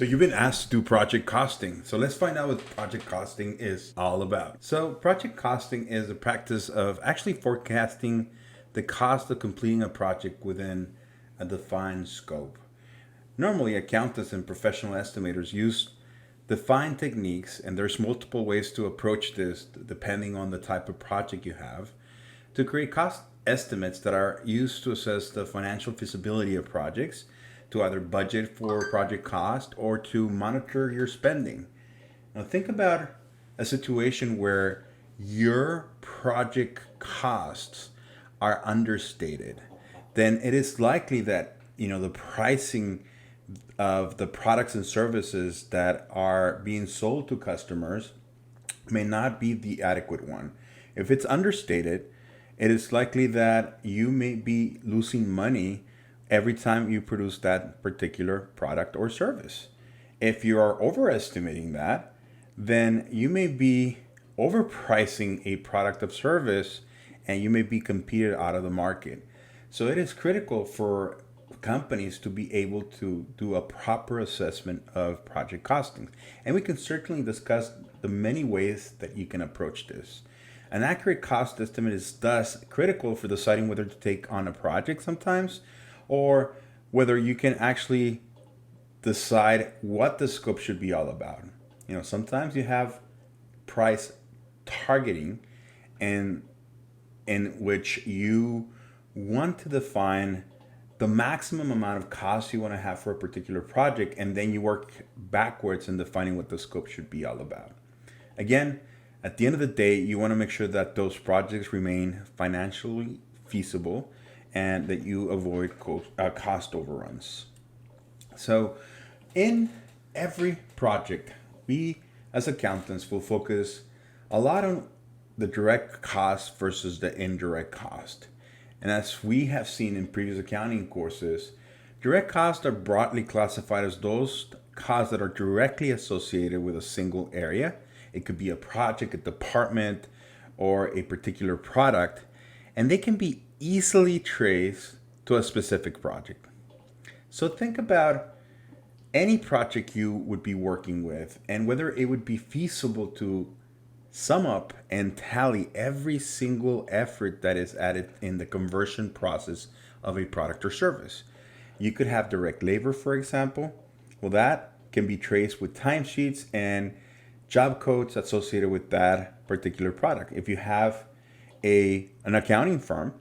So you've been asked to do project costing. So let's find out what project costing is all about. So project costing is a practice of actually forecasting the cost of completing a project within a defined scope. Normally, accountants and professional estimators use defined techniques, and there's multiple ways to approach this depending on the type of project you have, to create cost estimates that are used to assess the financial feasibility of projects, to either budget for project cost or to monitor your spending. Now, think about a situation where your project costs are understated. Then it is likely that the pricing of the products and services that are being sold to customers may not be the adequate one. If it's understated, it is likely that you may be losing money every time you produce that particular product or service. If you are overestimating that, then you may be overpricing a product or service and you may be competed out of the market. So it is critical for companies to be able to do a proper assessment of project costing. And we can certainly discuss the many ways that you can approach this. An accurate cost estimate is thus critical for deciding whether to take on a project sometimes, or whether you can actually decide what the scope should be all about. Sometimes you have price targeting, and in which you want to define the maximum amount of cost you want to have for a particular project, and then you work backwards in defining what the scope should be all about. Again, at the end of the day, you want to make sure that those projects remain financially feasible and that you avoid cost overruns. So in every project, we as accountants will focus a lot on the direct cost versus the indirect cost. And as we have seen in previous accounting courses, direct costs are broadly classified as those costs that are directly associated with a single area. It could be a project, a department, or a particular product, and they can be easily traced to a specific project. So think about any project you would be working with and whether it would be feasible to sum up and tally every single effort that is added in the conversion process of a product or service. You could have direct labor, for example. Well, that can be traced with timesheets and job codes associated with that particular product. If you have an accounting firm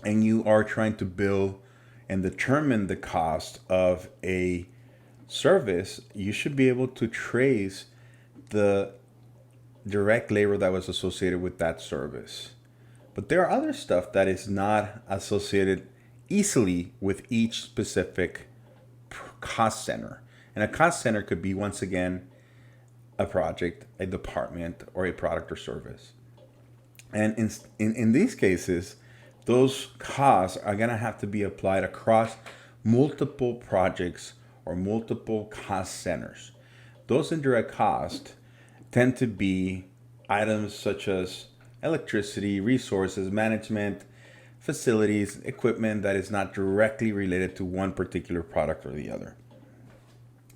and you are trying to bill and determine the cost of a service, you should be able to trace the direct labor that was associated with that service. But there are other stuff that is not associated easily with each specific cost center. And a cost center could be, once again, a project, a department, or a product or service. And in these cases, those costs are going to have to be applied across multiple projects or multiple cost centers. Those indirect costs tend to be items such as electricity, resources, management, facilities, equipment that is not directly related to one particular product or the other.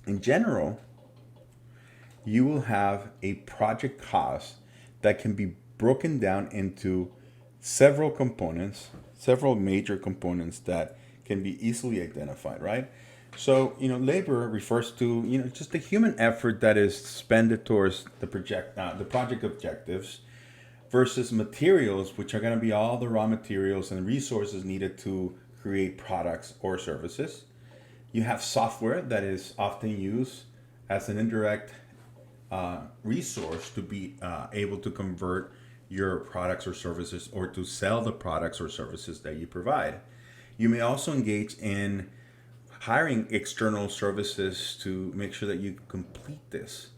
In general, you will have a project cost that can be broken down into several components, several major components that can be easily identified, right? So, labor refers to, just the human effort that is spent towards the project objectives, versus materials, which are going to be all the raw materials and resources needed to create products or services. You have software that is often used as an indirect resource to be able to convert your products or services, or to sell the products or services that you provide. You may also engage in hiring external services to make sure that you complete this.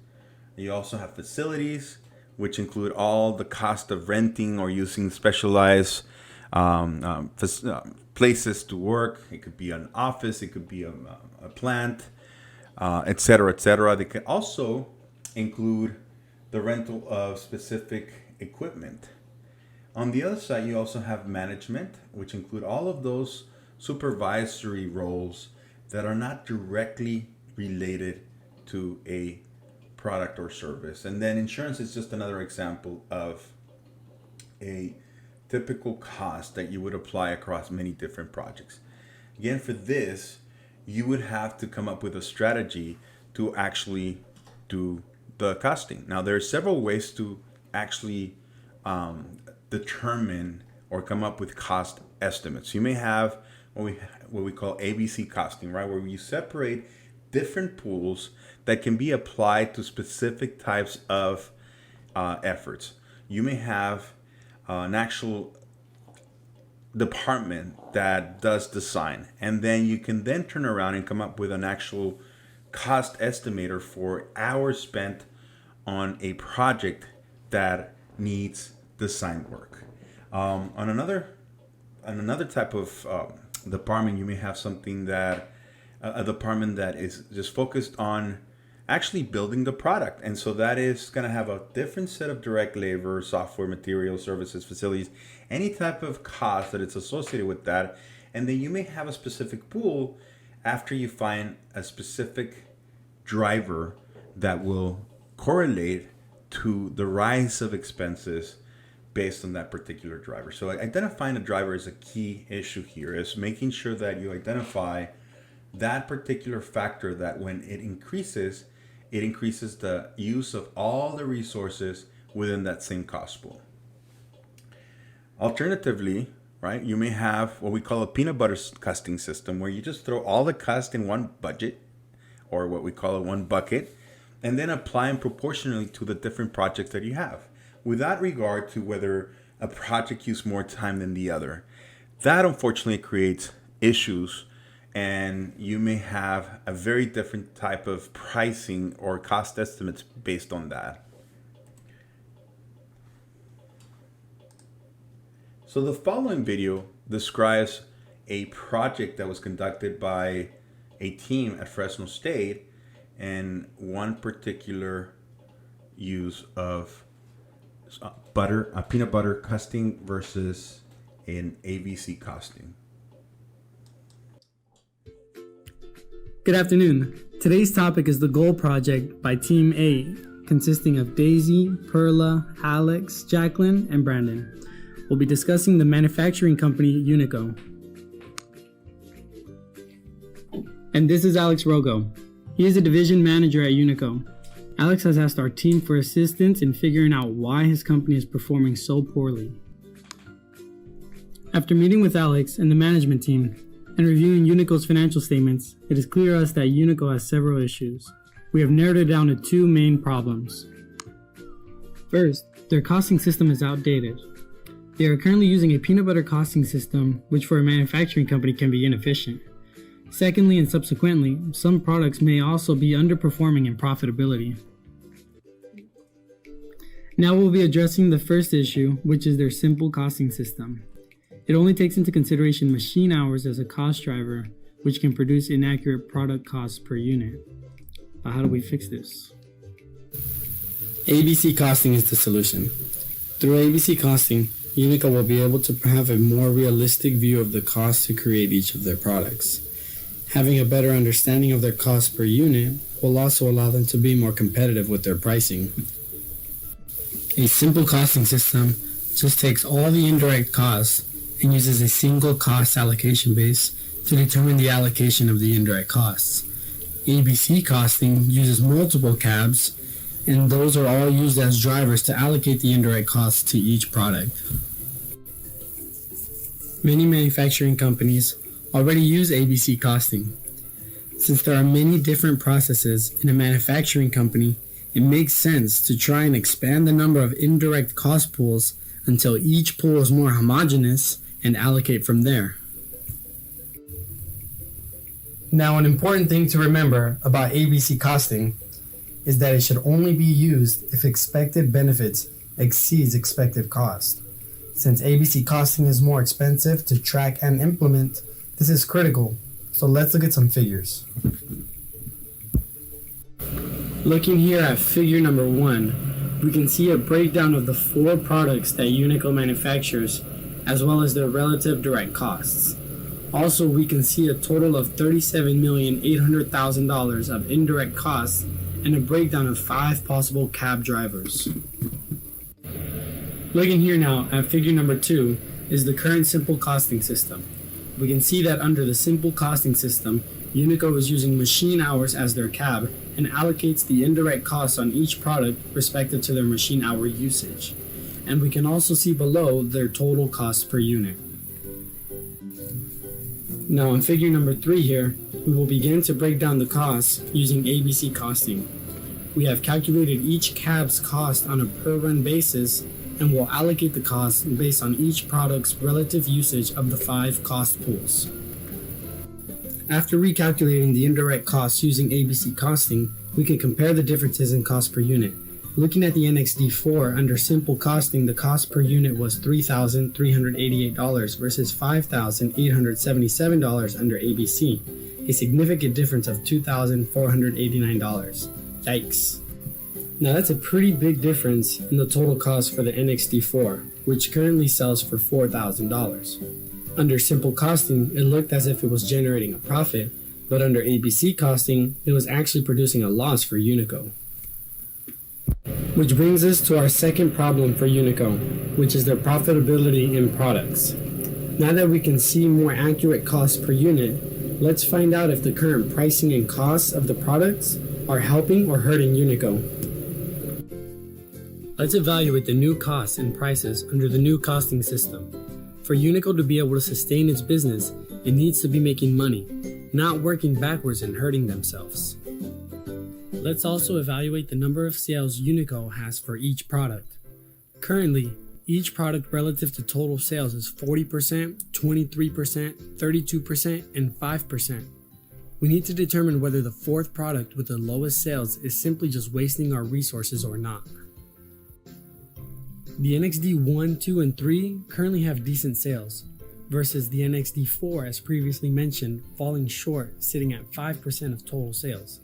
You also have facilities, which include all the cost of renting or using specialized places to work. It could be an office, it could be a plant, et cetera, et cetera. They can also include the rental of specific equipment. On the other side, you also have management, which include all of those supervisory roles that are not directly related to a product or service. And then insurance is just another example of a typical cost that you would apply across many different projects. Again, for this, you would have to come up with a strategy to actually do the costing. Now, there are several ways to actually determine or come up with cost estimates. You may have what we call ABC costing, right? Where you separate different pools that can be applied to specific types of efforts. You may have an actual department that does design, and then you can then turn around and come up with an actual cost estimator for hours spent on a project that needs design work. On another type of department, you may have something that a department that is just focused on actually building the product, and so that is going to have a different set of direct labor, software, materials, services, facilities, any type of cost that it's associated with that. And then you may have a specific pool after you find a specific driver that will correlate to the rise of expenses based on that particular driver. So identifying a driver is a key issue here, is making sure that you identify that particular factor that when it increases the use of all the resources within that same cost pool. Alternatively, right, you may have what we call a peanut butter costing system, where you just throw all the cost in one budget, or what we call one bucket, and then apply them proportionally to the different projects that you have, without regard to whether a project uses more time than the other. That unfortunately creates issues, and you may have a very different type of pricing or cost estimates based on that. So the following video describes a project that was conducted by a team at Fresno State, and one particular use of peanut butter costing versus an ABC costing. Good afternoon. Today's topic is the Goal Project by Team A, consisting of Daisy, Perla, Alex, Jacqueline, and Brandon. We'll be discussing the manufacturing company Unico. And this is Alex Rogo. He is a division manager at Unico. Alex has asked our team for assistance in figuring out why his company is performing so poorly. After meeting with Alex and the management team and reviewing Unico's financial statements, it is clear to us that Unico has several issues. We have narrowed it down to two main problems. First, their costing system is outdated. They are currently using a peanut butter costing system, which for a manufacturing company can be inefficient. Secondly, and subsequently, some products may also be underperforming in profitability. Now we'll be addressing the first issue, which is their simple costing system. It only takes into consideration machine hours as a cost driver, which can produce inaccurate product costs per unit. But how do we fix this? ABC costing is the solution. Through ABC costing, Unico will be able to have a more realistic view of the cost to create each of their products. Having a better understanding of their cost per unit will also allow them to be more competitive with their pricing. A simple costing system just takes all the indirect costs and uses a single cost allocation base to determine the allocation of the indirect costs. ABC costing uses multiple cabs, and those are all used as drivers to allocate the indirect costs to each product. Many manufacturing companies already use ABC costing. Since there are many different processes in a manufacturing company, it makes sense to try and expand the number of indirect cost pools until each pool is more homogeneous and allocate from there. Now, an important thing to remember about ABC costing is that it should only be used if expected benefits exceeds expected cost. Since ABC costing is more expensive to track and implement, this is critical. So let's look at some figures. Looking here at figure number 1, we can see a breakdown of the 4 products that Unico manufactures, as well as their relative direct costs. Also, we can see a total of $37,800,000 of indirect costs and a breakdown of 5 possible cab drivers. Looking here now at figure number 2 is the current simple costing system. We can see that under the simple costing system, Unico is using machine hours as their cab and allocates the indirect costs on each product respective to their machine hour usage. And we can also see below their total cost per unit. Now in figure number 3 here, we will begin to break down the costs using ABC costing. We have calculated each cab's cost on a per run basis and will allocate the costs based on each product's relative usage of the 5 cost pools. After recalculating the indirect costs using ABC costing, we can compare the differences in cost per unit. Looking at the NXD4 under simple costing, the cost per unit was $3,388 versus $5,877 under ABC, a significant difference of $2,489. Yikes. Now that's a pretty big difference in the total cost for the NXD4, which currently sells for $4,000. Under simple costing, it looked as if it was generating a profit, but under ABC costing, it was actually producing a loss for Unico. Which brings us to our second problem for Unico, which is their profitability in products. Now that we can see more accurate costs per unit, let's find out if the current pricing and costs of the products are helping or hurting Unico. Let's evaluate the new costs and prices under the new costing system. For Unico to be able to sustain its business, it needs to be making money, not working backwards and hurting themselves. Let's also evaluate the number of sales Unico has for each product. Currently, each product relative to total sales is 40%, 23%, 32%, and 5%. We need to determine whether the fourth product with the lowest sales is simply just wasting our resources or not. The NXD 1, 2, and 3 currently have decent sales, versus the NXD 4 as previously mentioned falling short, sitting at 5% of total sales.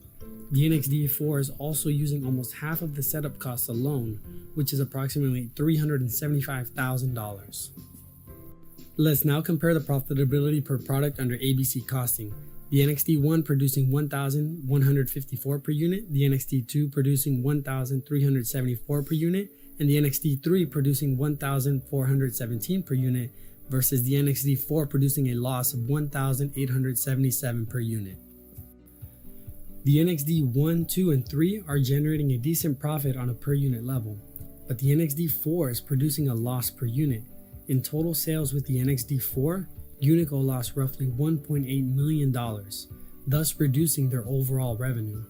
The NXD 4 is also using almost half of the setup costs alone, which is approximately $375,000. Let's now compare the profitability per product under ABC costing. The NXD 1 producing $1,154 per unit, the NXD 2 producing $1,374 per unit, and the NXD 3 producing $1,417 per unit, versus the NXD 4 producing a loss of $1,877 per unit. The NXD 1, 2, and 3 are generating a decent profit on a per unit level, but the NXD 4 is producing a loss per unit. In total sales with the NXD 4, Unico lost roughly $1.8 million, thus reducing their overall revenue.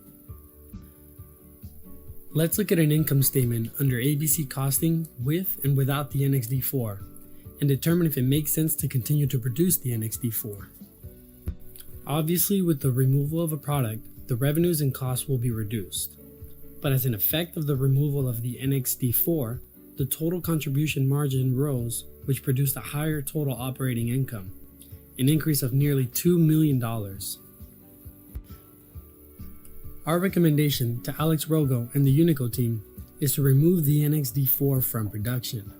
Let's look at an income statement under ABC costing with and without the NXD 4, and determine if it makes sense to continue to produce the NXD 4. Obviously, with the removal of a product, the revenues and costs will be reduced. But as an effect of the removal of the NXD 4, the total contribution margin rose, which produced a higher total operating income, an increase of nearly $2 million. Our recommendation to Alex Rogo and the Unico team is to remove the NXD 4 from production.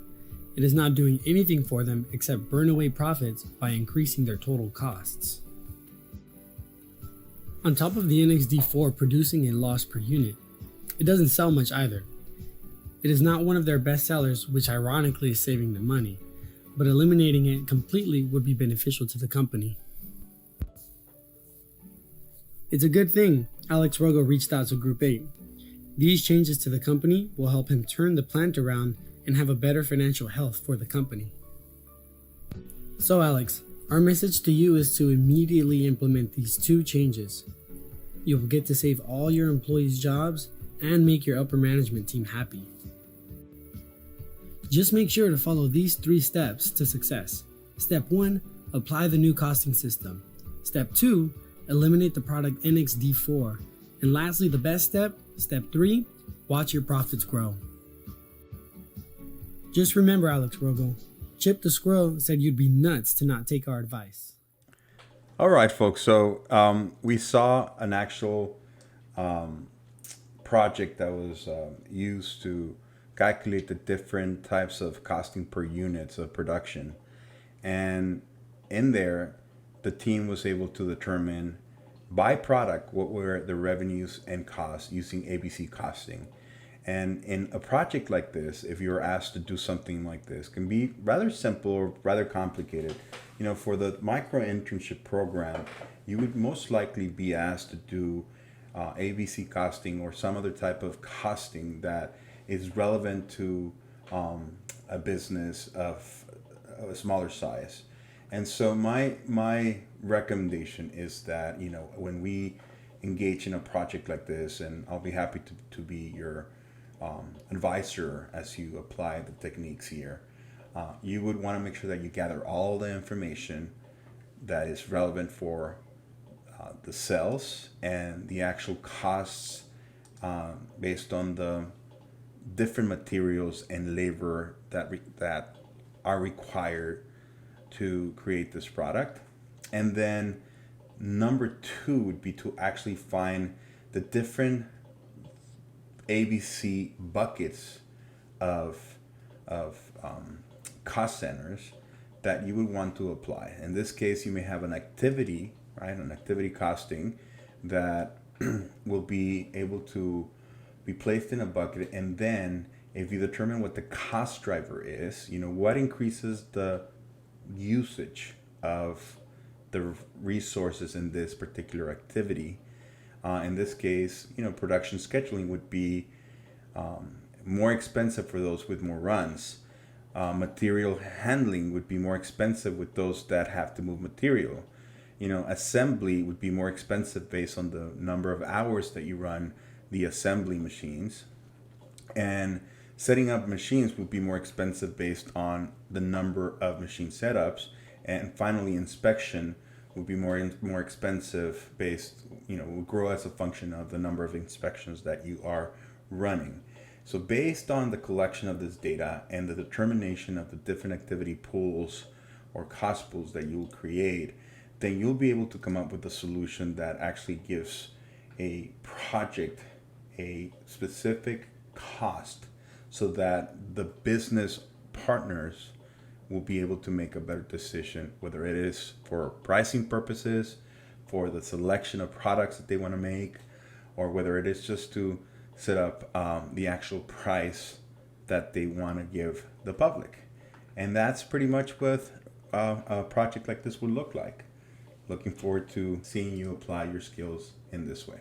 It is not doing anything for them except burn away profits by increasing their total costs. On top of the NXD 4 producing a loss per unit, it doesn't sell much either. It is not one of their best sellers, which ironically is saving them money, but eliminating it completely would be beneficial to the company. It's a good thing Alex Rogo reached out to Group 8. These changes to the company will help him turn the plant around and have a better financial health for the company. So Alex, our message to you is to immediately implement these 2 changes. You will get to save all your employees' jobs and make your upper management team happy. Just make sure to follow these 3 steps to success. Step 1, apply the new costing system. Step 2, eliminate the product NXD 4. And lastly, the best step, step 3, watch your profits grow. Just remember, Alex Rogo, Chip the Squirrel said you'd be nuts to not take our advice. All right, folks. So we saw an actual project that was used to calculate the different types of costing per units of production. And in there, the team was able to determine by product what were the revenues and costs using ABC costing. And in a project like this, if you're asked to do something like this, can be rather simple or rather complicated. For the micro internship program, you would most likely be asked to do ABC costing or some other type of costing that is relevant to a business of a smaller size. And so my recommendation is that, when we engage in a project like this, and I'll be happy to be your advisor as you apply the techniques here, you would want to make sure that you gather all the information that is relevant for the sales and the actual costs based on the different materials and labor that are required to create this product. And then number two would be to actually find the different ABC buckets of cost centers that you would want to apply. In this case, you may have an activity, right? An activity costing that will be able to be placed in a bucket. And then if you determine what the cost driver is, what increases the usage of the resources in this particular activity. In this case, production scheduling would be more expensive for those with more runs. Material handling would be more expensive with those that have to move material. Assembly would be more expensive based on the number of hours that you run the assembly machines. And setting up machines would be more expensive based on the number of machine setups. And finally, inspection would be more expensive based, will grow as a function of the number of inspections that you are running. So based on the collection of this data and the determination of the different activity pools or cost pools that you will create, then you'll be able to come up with a solution that actually gives a project a specific cost so that the business partners will be able to make a better decision, whether it is for pricing purposes, for the selection of products that they want to make, or whether it is just to set up the actual price that they want to give the public. And that's pretty much what a project like this would look like. Looking forward to seeing you apply your skills in this way.